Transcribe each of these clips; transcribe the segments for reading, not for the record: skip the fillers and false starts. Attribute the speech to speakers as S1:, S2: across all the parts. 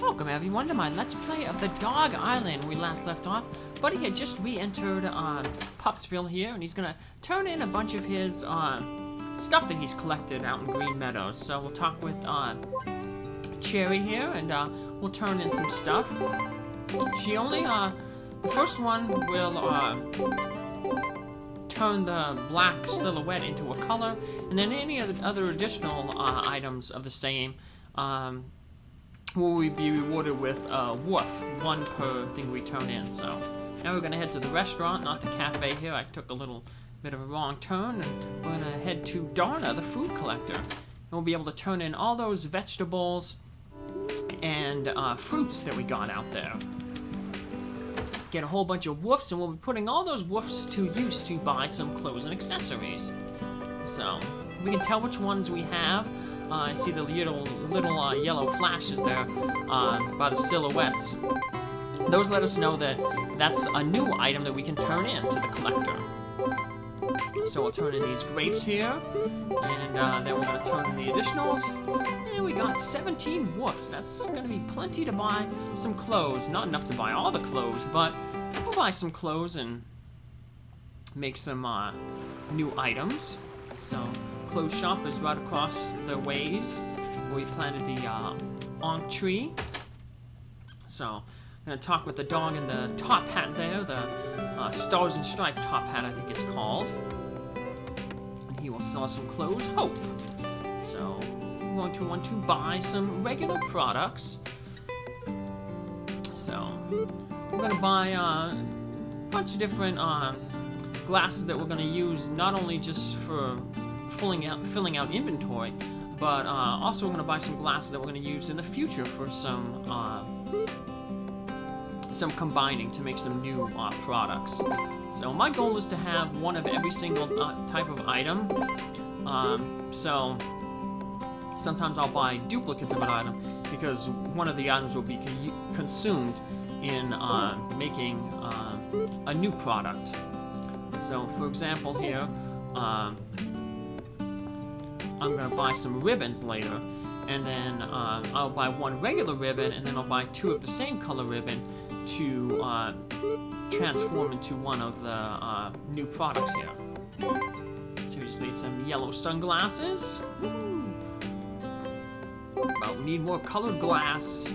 S1: Welcome everyone to my Let's Play of the Dog Island. We last left off. Buddy had just re-entered Pupsville here, and he's gonna turn in a bunch of his stuff that he's collected out in Green Meadows. So we'll talk with Cherry here, and we'll turn in some stuff. She only the first one will turn the black silhouette into a color, and then any other additional items of the same will be rewarded with woof, one per thing we turn in. So now we're gonna head to the restaurant, not the cafe here. I took a little bit of a wrong turn, and we're gonna head to Darna, the food collector, and we'll be able to turn in all those vegetables and fruits that we got out there. Get a whole bunch of woofs, and we'll be putting all those woofs to use to buy some clothes and accessories. So we can tell which ones we have. I see the little yellow flashes there by the silhouettes. Those let us know that that's a new item that we can turn in to the collector. So we'll turn in these grapes here, and then we're going to turn in the additionals. And we got 17 woofs. That's going to be plenty to buy some clothes. Not enough to buy all the clothes, but we'll buy some clothes and make some new items. So clothes shop is right across the ways where we planted the onk tree. So I'm going to talk with the dog in the top hat there, the Stars and Stripes top hat, I think it's called. And he will sell us some clothes. Hope. So I'm going to want to buy some regular products. So we're going to buy a bunch of different glasses that we're going to use not only just for filling out inventory, but also we're going to buy some glasses that we're going to use in the future for some combining to make some new products. So my goal is to have one of every single type of item. So sometimes I'll buy duplicates of an item because one of the items will be consumed in making a new product. So for example here, I'm going to buy some ribbons later, and then I'll buy one regular ribbon, and then I'll buy two of the same color ribbon to transform into one of the new products here. So we just made some yellow sunglasses. But we need more colored glass to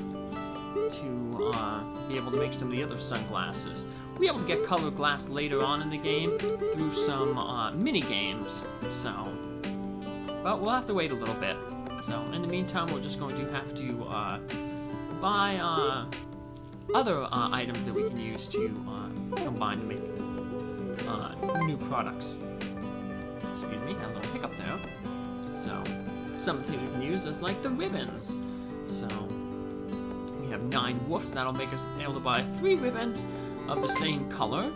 S1: be able to make some of the other sunglasses. We'll be able to get colored glass later on in the game through some mini games. So. But we'll have to wait a little bit. So in the meantime, we're just going to have to buy other items that we can use to combine to make new products. Excuse me, had a little hiccup there. So some of the things we can use is like the ribbons. So we have 9 woofs. That'll make us able to buy 3 ribbons of the same color.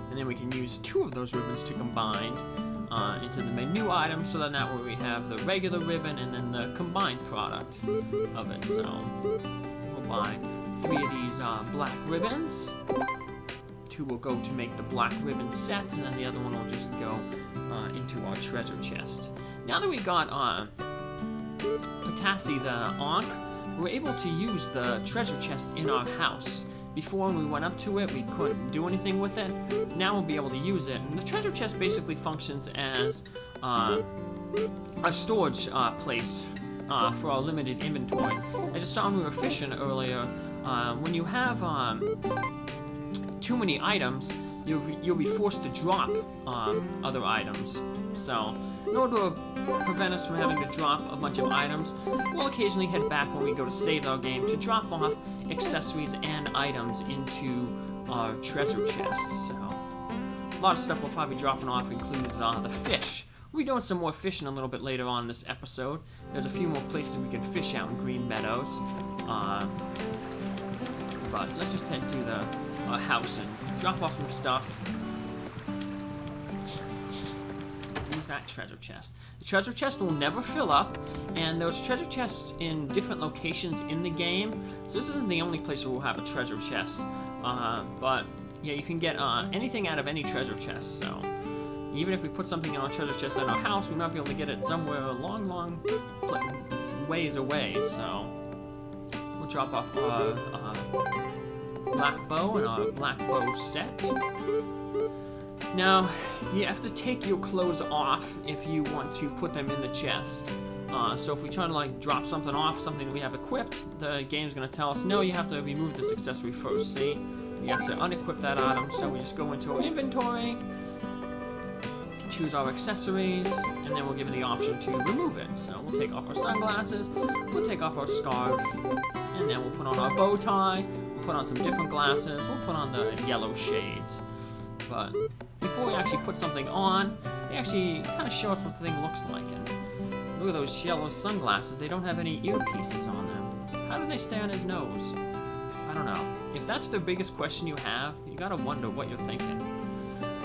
S1: And then we can use 2 of those ribbons to combine into the menu item, so then that way we have the regular ribbon and then the combined product of it. So we'll buy 3 of these black ribbons. 2 will go to make the black ribbon set, and then the other one will just go into our treasure chest. Now that we got Potassi the onk, we're able to use the treasure chest in our house. Before, when we went up to it, we couldn't do anything with it. Now we'll be able to use it. And the treasure chest basically functions as a storage place for our limited inventory. I just saw when we were fishing earlier, when you have too many items, you'll be forced to drop other items. So in order to prevent us from having to drop a bunch of items, we'll occasionally head back when we go to save our game to drop off accessories and items into our treasure chest. So a lot of stuff we'll probably be dropping off includes the fish. We'll be doing some more fishing a little bit later on in this episode. There's a few more places we can fish out in Green Meadows. But let's just head to the house and drop off some stuff. Use that treasure chest. The treasure chest will never fill up, and there's treasure chests in different locations in the game. So this isn't the only place where we'll have a treasure chest. But yeah, you can get anything out of any treasure chest. So even if we put something in our treasure chest in our house, we might be able to get it somewhere a long ways away. So we'll drop off our black bow and our black bow set. Now, you have to take your clothes off if you want to put them in the chest. So if we try to like drop something off, something we have equipped, the game's gonna tell us, no, you have to remove this accessory first, see? You have to unequip that item, so we just go into our inventory, choose our accessories, and then we'll give it the option to remove it. So we'll take off our sunglasses, we'll take off our scarf, and then we'll put on our bow tie, we'll put on some different glasses, we'll put on the yellow shades. But before we actually put something on, they actually kind of show us what the thing looks like. And look at those yellow sunglasses, they don't have any earpieces on them. How do they stay on his nose? I don't know. If that's the biggest question you have, you gotta wonder what you're thinking.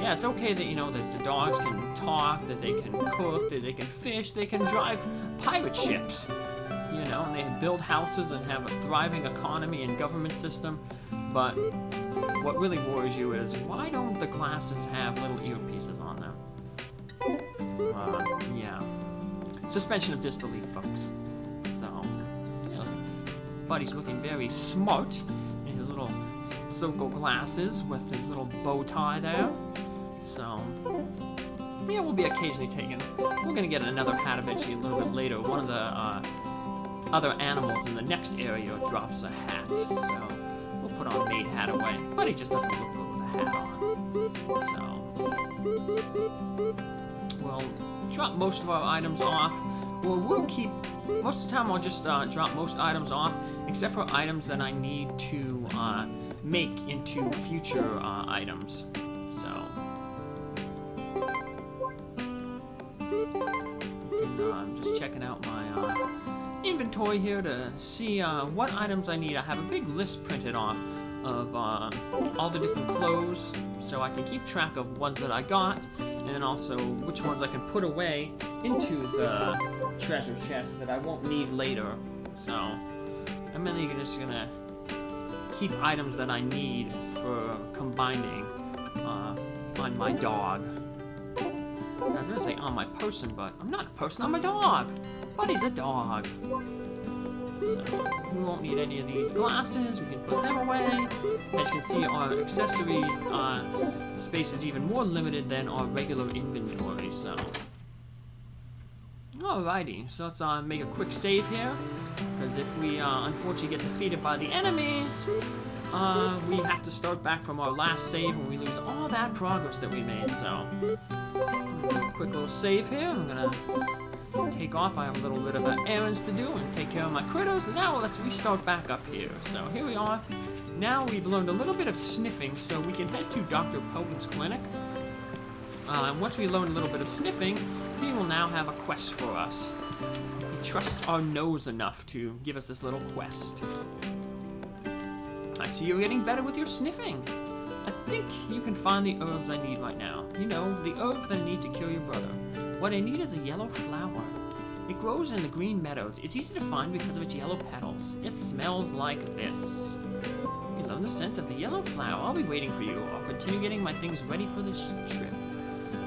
S1: Yeah, it's okay that, you know, that the dogs can talk, that they can cook, that they can fish, they can drive pirate ships, you know, and they build houses and have a thriving economy and government system. But what really worries you is, why don't the glasses have little earpieces on them? Yeah. Suspension of disbelief, folks. So, you know, Buddy's looking very smart in his little circle glasses with his little bow tie there. So, yeah, we'll be occasionally taking. We're gonna get another hat eventually a little bit later. One of the other animals in the next area drops a hat, so we'll put our maid hat away. Buddy just doesn't look good with a hat on. So, we'll drop most of our items off. We'll keep, most of the time I'll just drop most items off, except for items that I need to make into future items. So, I'm just checking out my inventory here to see what items I need. I have a big list printed off of all the different clothes, so I can keep track of ones that I got, and then also which ones I can put away into the treasure chest that I won't need later. So I'm really just gonna keep items that I need for combining on my dog. I was gonna say on my person, but I'm not a person, I'm a dog. Buddy's a dog. So we won't need any of these glasses, we can put them away. As you can see, our accessories space is even more limited than our regular inventory, so. Alrighty, so let's make a quick save here, because if we unfortunately get defeated by the enemies, we have to start back from our last save and we lose all that progress that we made, so. A quick little save here, I'm gonna take off. I have a little bit of errands to do and take care of my critters, and now let's restart back up here. So here we are. Now we've learned a little bit of sniffing, so we can head to Dr. Potan's clinic. And once we learn a little bit of sniffing, he will now have a quest for us. He trusts our nose enough to give us this little quest. I see you're getting better with your sniffing. I think you can find the herbs I need right now. You know, the herbs that I need to kill your brother. What I need is a yellow flower. It grows in the Green Meadows. It's easy to find because of its yellow petals. It smells like this. You love the scent of the yellow flower. I'll be waiting for you. I'll continue getting my things ready for this trip.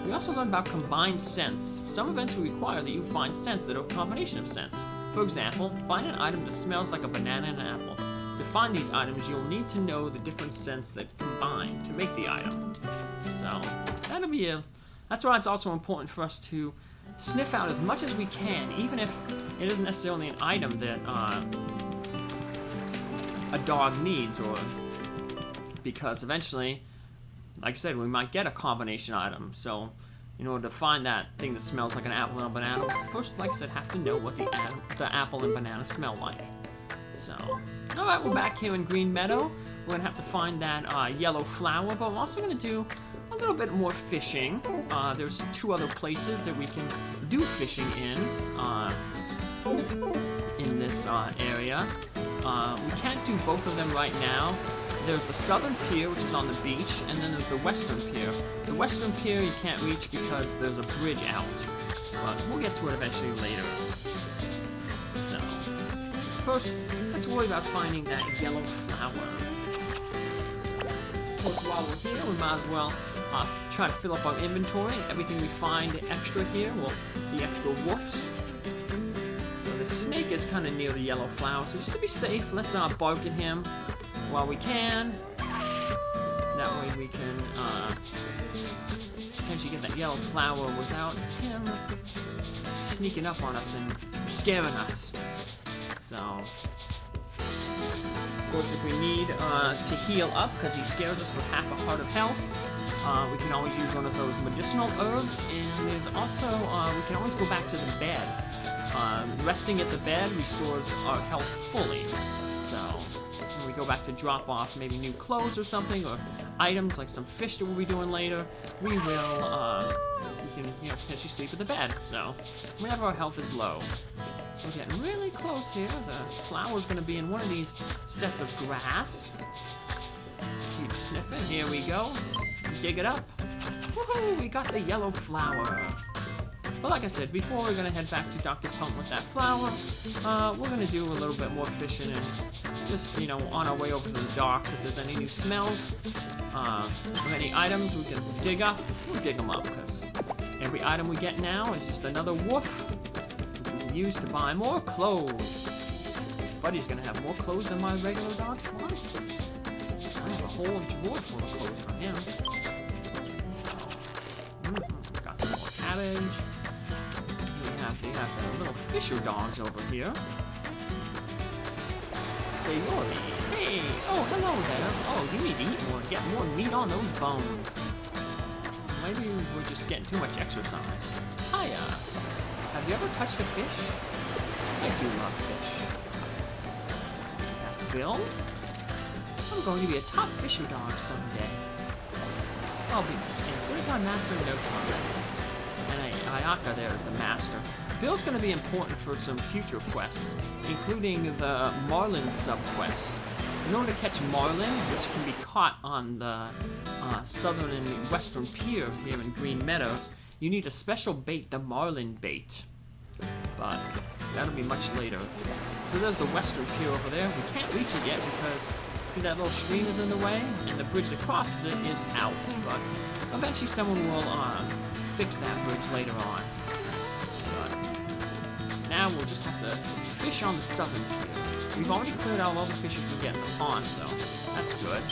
S1: We also learned about combined scents. Some events will require that you find scents that are a combination of scents. For example, find an item that smells like a banana and an apple. To find these items, you'll need to know the different scents that combine to make the item. So, that'll be that's why it's also important for us to sniff out as much as we can, even if it isn't necessarily an item that a dog needs, or because eventually, like I said, we might get a combination item. So, in order to find that thing that smells like an apple and a banana, first, like I said, have to know what the apple and banana smell like. So, alright, we're back here in Green Meadow. We're going to have to find that yellow flower, but we're also going to do a little bit more fishing. There's two other places that we can do fishing in this area. We can't do both of them right now. There's the southern pier, which is on the beach, and then there's the western pier. The western pier you can't reach because there's a bridge out, but we'll get to it eventually later. So, first, let's worry about finding that yellow flower. So, while we're here, we might as well try to fill up our inventory. Everything we find extra here will be extra woofs. So this snake is kind of near the yellow flower, so just to be safe, let's bark at him while we can. That way we can potentially get that yellow flower without him sneaking up on us and scaring us. So, of course, if we need to heal up because he scares us with half a heart of health, we can always use one of those medicinal herbs, and there's also, we can always go back to the bed. Resting at the bed restores our health fully. So, when we go back to drop off maybe new clothes or something, or items like some fish that we'll be doing later, we will, we can, potentially sleep at the bed. So, whenever our health is low. We're getting really close here. The flower's going to be in one of these sets of grass. Keep sniffing. Here we go. Dig it up. Woohoo! We got the yellow flower. But like I said, before we're going to head back to Dr. Potan with that flower, we're going to do a little bit more fishing and just, on our way over to the docks, if there's any new smells or any items we can dig up, we'll dig them up, because every item we get now is just another woof, which we can use to buy more clothes. Buddy's going to have more clothes than my regular dog's wants. I have a whole drawer full of clothes from him. Got some more cabbage. We have the little fisher dogs over here. Sayori. Hey! Oh, hello there. Oh, you need to eat more, get more meat on those bones. Maybe we're just getting too much exercise. Hiya! Have you ever touched a fish? I do love fish. Bill? I'm going to be a top fisher dog someday. I'll be as good as my master in no time. And Ayaka there is the master. Bill's going to be important for some future quests, including the Marlin sub-quest. In order to catch Marlin, which can be caught on the southern and western pier here in Green Meadows, you need a special bait, the Marlin bait. But that'll be much later. So there's the western pier over there. We can't reach it yet because, see, that little stream is in the way, and the bridge that crosses it is out. But eventually someone will fix that bridge later on. But now we'll just have to fish on the southern pier. We've already cleared out all the fish we can get in the pond, so that's good.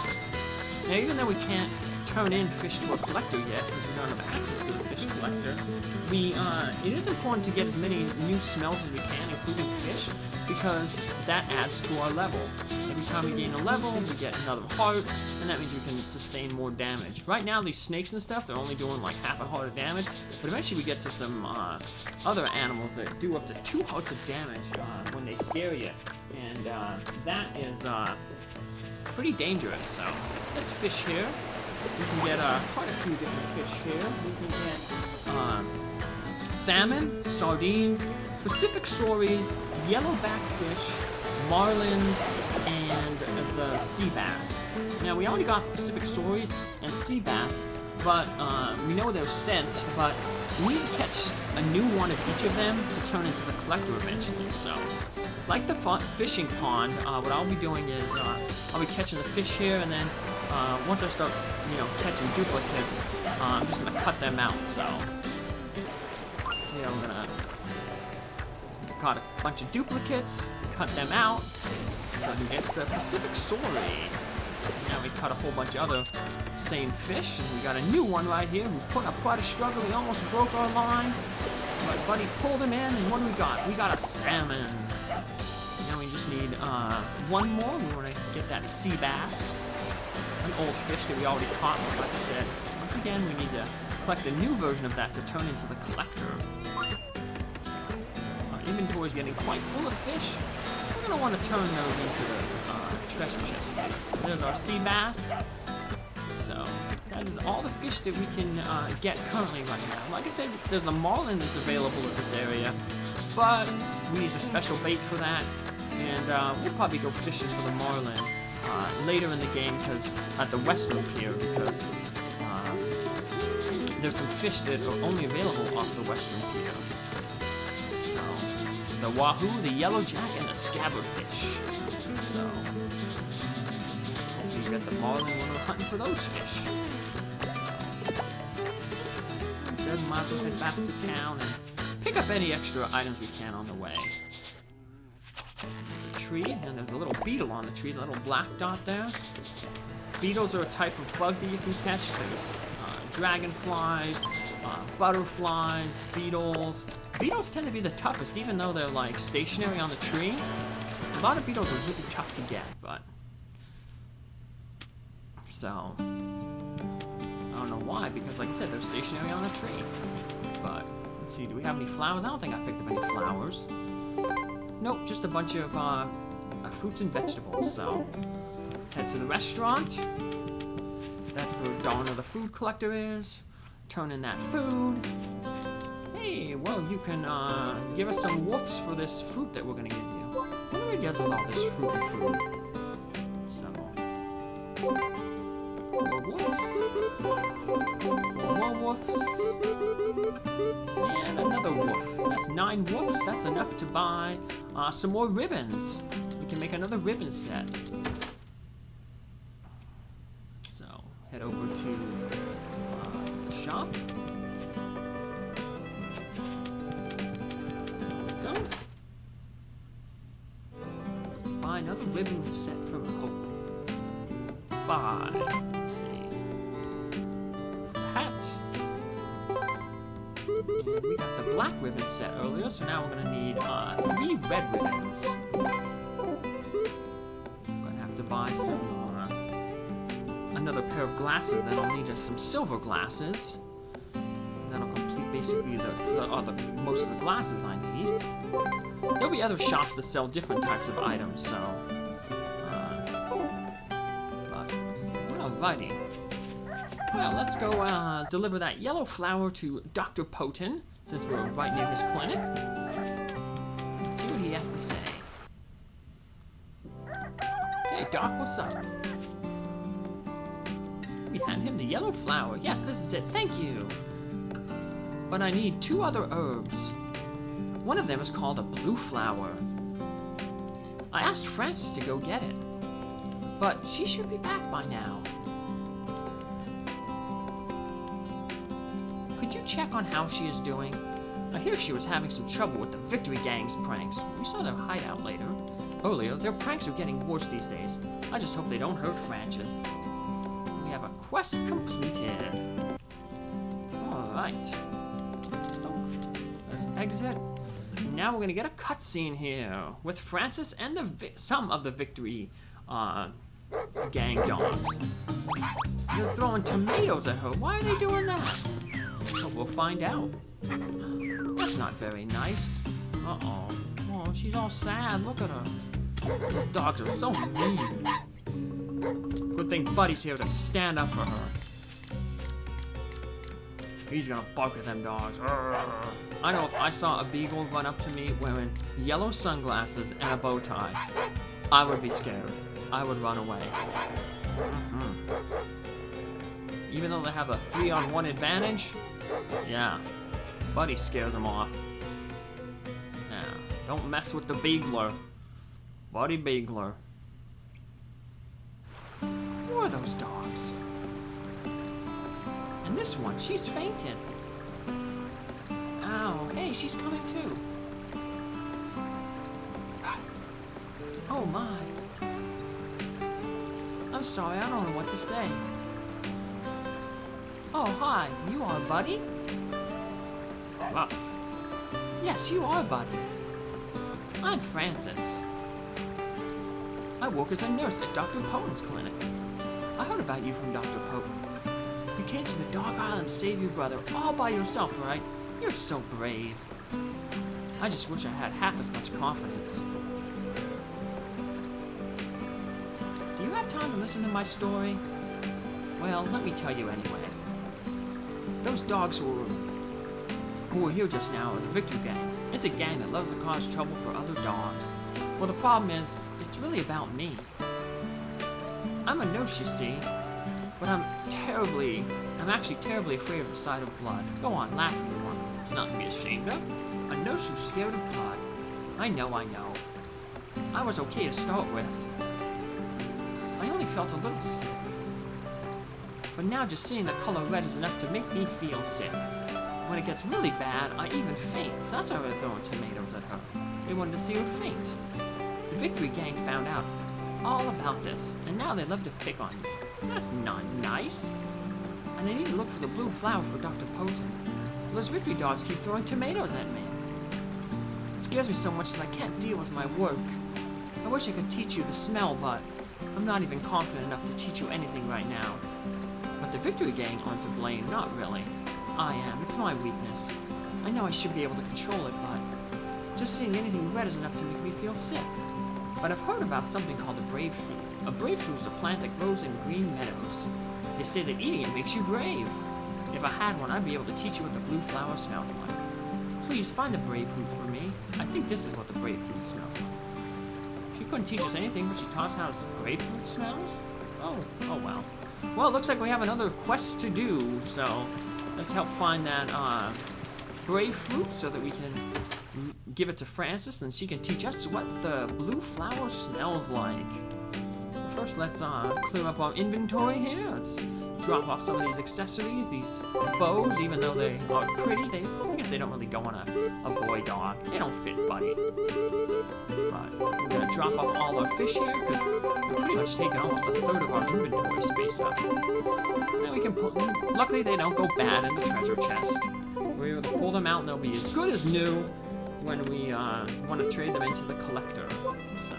S1: Now, even though we can't turn in fish to a collector yet, because we don't have access to the fish collector, it is important to get as many new smells as we can, including fish, because that adds to our level. Every time we gain a level, we get another heart, and that means we can sustain more damage. Right now, these snakes and stuff, they're only doing like half a heart of damage, but eventually we get to some other animals that do up to 2 hearts of damage when they scare you, and that is pretty dangerous. So let's fish here. We can get quite a few different fish here. We can get salmon, sardines, Pacific sauries, yellowback fish, marlins, and the sea bass. Now, we already got Pacific sauries and sea bass, but we know they're scent, but we need to catch a new one of each of them to turn into the collector eventually. So, like the fishing pond, what I'll be doing is I'll be catching the fish here, and then once I start, catching duplicates, I'm just gonna cut them out. So, I'm gonna cut a bunch of duplicates, cut them out, so we get the Pacific saury. Now we cut a whole bunch of other same fish, and we got a new one right here who's putting up quite a struggle. He almost broke our line, but Buddy pulled him in, and what do we got? We got a salmon. Now we just need one more. We want to get that sea bass, an old fish that we already caught. But like I said, once again, we need to collect a new version of that to turn into the collector. Our inventory is getting quite full of fish. We're going to want to turn those into the treasure chest. So there's our sea bass. So that is all the fish that we can get currently right now. Like I said, there's a marlin that's available in this area, but we need a special bait for that, and we'll probably go fishing for the marlin later in the game, because at the western pier, because there's some fish that are only available off the western pier. So the wahoo, the yellowjack, and the scabberfish. So hopefully you get the marlin when we're hunting for those fish. So instead, might as well head back to town and pick up any extra items we can on the way. tree, and there's a little beetle on the tree, the little black dot there. Beetles are a type of bug that you can catch. There's dragonflies, butterflies, beetles. Beetles tend to be the toughest, even though they're like stationary on the tree. A lot of beetles are really tough to get, but so I don't know why, because like I said, they're stationary on the tree. But let's see, do we have any flowers? I don't think I picked up any flowers. Nope, just a bunch of fruits and vegetables. So head to the restaurant. That's where Donna the food collector is. Turn in that food. Hey, well, you can give us some woofs for this fruit that we're gonna give you. What do we get with all this fruit and food? So, 4 woofs. 4 more woofs. And another woof. That's 9 woofs. That's enough to buy some more ribbons. We can make another ribbon set. So, head over to the shop. There we go. Buy another ribbon set from Hope. Buy. Let's see. Hat. And we got the black ribbon set earlier, so now we're gonna need 3 red ribbons. Gonna have to buy some another pair of glasses. Then I'll need some silver glasses. That'll complete basically most of the glasses I need. There'll be other shops that sell different types of items, so. Alrighty. Well, let's go deliver that yellow flower to Dr. Potan, since we're right near his clinic. Let's see what he has to say. Hey, Doc, what's up? We hand him the yellow flower. Yes, this is it. Thank you. But I need 2 other herbs. One of them is called a blue flower. I asked Frances to go get it, but she should be back by now. Could you check on how she is doing? I hear she was having some trouble with the Victory Gang's pranks. We saw their hideout earlier. Their pranks are getting worse these days. I just hope they don't hurt Frances. We have a quest completed. Alright. Let's exit. Now we're gonna get a cutscene here with Frances and some of the Victory Gang dogs. They're throwing tomatoes at her. Why are they doing that? So we'll find out. That's not very nice. Uh-oh. Oh, she's all sad. Look at her. Those dogs are so mean. Good thing Buddy's here to stand up for her. He's gonna bark at them dogs. I know if I saw a beagle run up to me wearing yellow sunglasses and a bow tie, I would be scared. I would run away. Even though they have a 3-on-1 advantage, yeah, Buddy scares them off. Yeah, don't mess with the beagler. Buddy Beagler. Who are those dogs? And this one, she's fainted. Ow, hey, she's coming too. Oh my. I'm sorry, I don't know what to say. Oh, hi, you are Buddy? Wow. Yes, you are Buddy. I'm Frances. I work as a nurse at Dr. Potan's clinic. I heard about you from Dr. Potan. You came to the Dog Island to save your brother all by yourself, right? You're so brave. I just wish I had half as much confidence. Do you have time to listen to my story? Well, let me tell you anyway. Those dogs who were here just now are the Victory Gang. It's a gang that loves to cause trouble for other dogs. Well, the problem is, it's really about me. I'm a nurse, you see, but I'm actually terribly afraid of the sight of blood. Go on, laugh if you want. It's nothing to be ashamed of. A nurse who's scared of blood. I know. I was okay to start with. I only felt a little sick. But now just seeing the color red is enough to make me feel sick. When it gets really bad, I even faint. So that's why they're throwing tomatoes at her. They wanted to see her faint. The Victory Gang found out all about this, and now they love to pick on me. That's not nice. And I need to look for the blue flower for Dr. Potan. Those Victory dogs keep throwing tomatoes at me. It scares me so much that I can't deal with my work. I wish I could teach you the smell, but I'm not even confident enough to teach you anything right now. But the Victory Gang aren't to blame, not really. I am. It's my weakness. I know I should be able to control it, but just seeing anything red is enough to make me feel sick. But I've heard about something called a brave fruit. A brave fruit is a plant that grows in Green Meadows. They say that eating it makes you brave. If I had one, I'd be able to teach you what the blue flower smells like. Please find the brave fruit for me. I think this is what the brave fruit smells like. She couldn't teach us anything, but she taught us how grapefruit smells? Oh well. Well, it looks like we have another quest to do, so let's help find that brave fruit so that we can give it to Frances and she can teach us what the blue flower smells like. First, let's clear up our inventory here. Let's drop off some of these accessories, these bows, even though they are pretty. I guess they don't really go on a boy dog. They don't fit, buddy. But we're gonna drop off all our fish here because we're pretty much taking almost a third of our inventory space up. And we can put them. Luckily, they don't go bad in the treasure chest. We're able to pull them out, and they'll be as good as new when we want to trade them into the collector. So.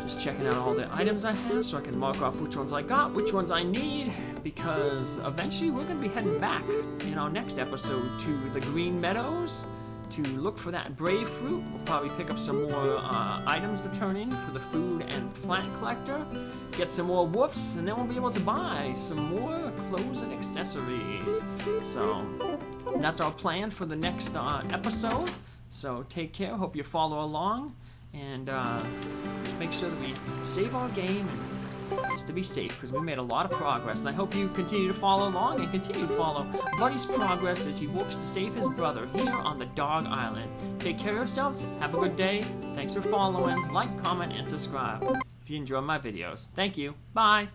S1: Just checking out all the items I have so I can mark off which ones I got, which ones I need, because eventually we're going to be heading back in our next episode to the Green Meadows to look for that brave fruit. We'll probably pick up some more items to turn in for the food and plant collector, get some more woofs, and then we'll be able to buy some more clothes and accessories. So that's our plan for the next episode. So take care, hope you follow along, and just make sure that we save our game and just to be safe, because we made a lot of progress, and I hope you continue to follow along and continue to follow Buddy's progress as he works to save his brother here on the Dog Island. Take care of yourselves, have a good day, thanks for following, like, comment, and subscribe if you enjoy my videos. Thank you, bye!